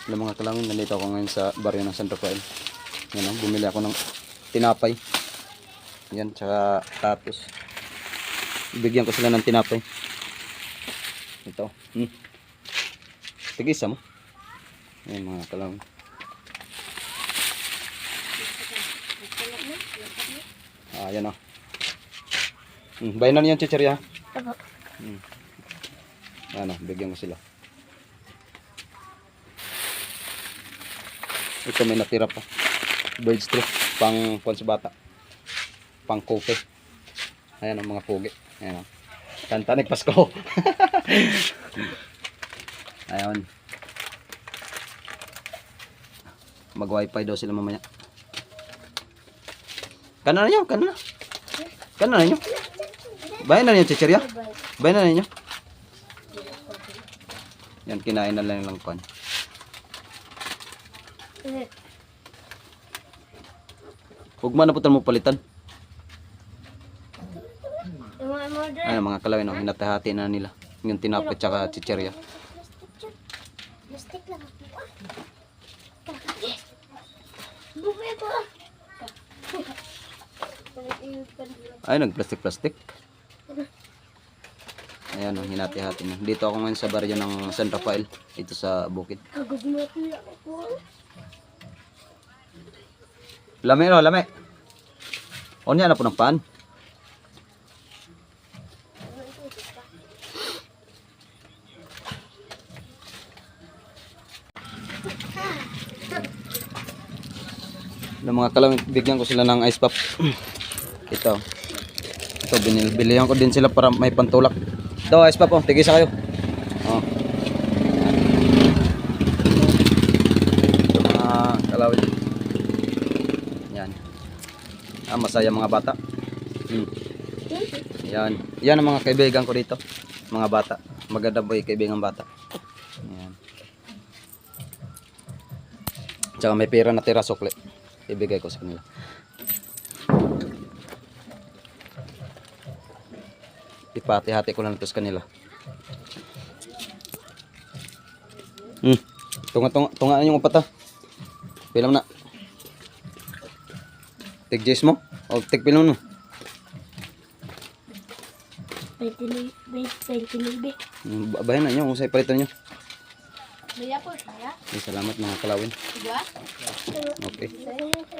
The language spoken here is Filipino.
Alam mga kalangin, nandito ako ngayon sa baryo ng San Rafael. Yan o, bumili ako ng tinapay. Yan, tsaka tapos bigyan ko sila ng tinapay. Ito. Tigisa mo. Yan mga kalangin. Yan o. Bayanan yan, chichirya. Yan o, bigyan ko sila. Ito may natira pa. Bird straw. Pang sa bata. Pang kope. Ayan ang mga pugi. Ayan o. Kantanig Pasko. Ayan. Mag wifi daw sila mamaya. Kanan na nyo. Kanan na. Kanan na nyo. Bayan na nyo, chichirya. Bayan na nyo. Yan, kinain na lang pan. Huwag man na putan mo palitan. Ayan mga kalawin, oh, hinatahati na nila yung tinapay tsaka chichirya. Ay, nagplastik-plastik. Ayan, oh, hinati-hati na. Dito ako ngayon sa baryo ng San Rafael. Ito sa bukid. Lame, no, lame. O niya na po ng pan. Mga kalawin, bigyan ko sila ng ice pop. Ito bilihan ko din sila para may pantulak. Ito ice pop, oh, tigisa kayo. Oh. Mga kalawin. Yan. Masaya mga bata. Yan. Yan ang mga kaibigan ko dito. Mga bata. Maganda boy kaibigan bata. Yan. Tsaka may pera na tira sukli. Ibigay ko sa kanila. Ipati-hati ko lang ito sa kanila. Tungaan yung upat ha. Pilam na. Tig-jis mo? O tig-pilam no? 29. Babayan na nyo. Usay palitan nyo. Salamat Salamat mga kalawin. Diba? Okay.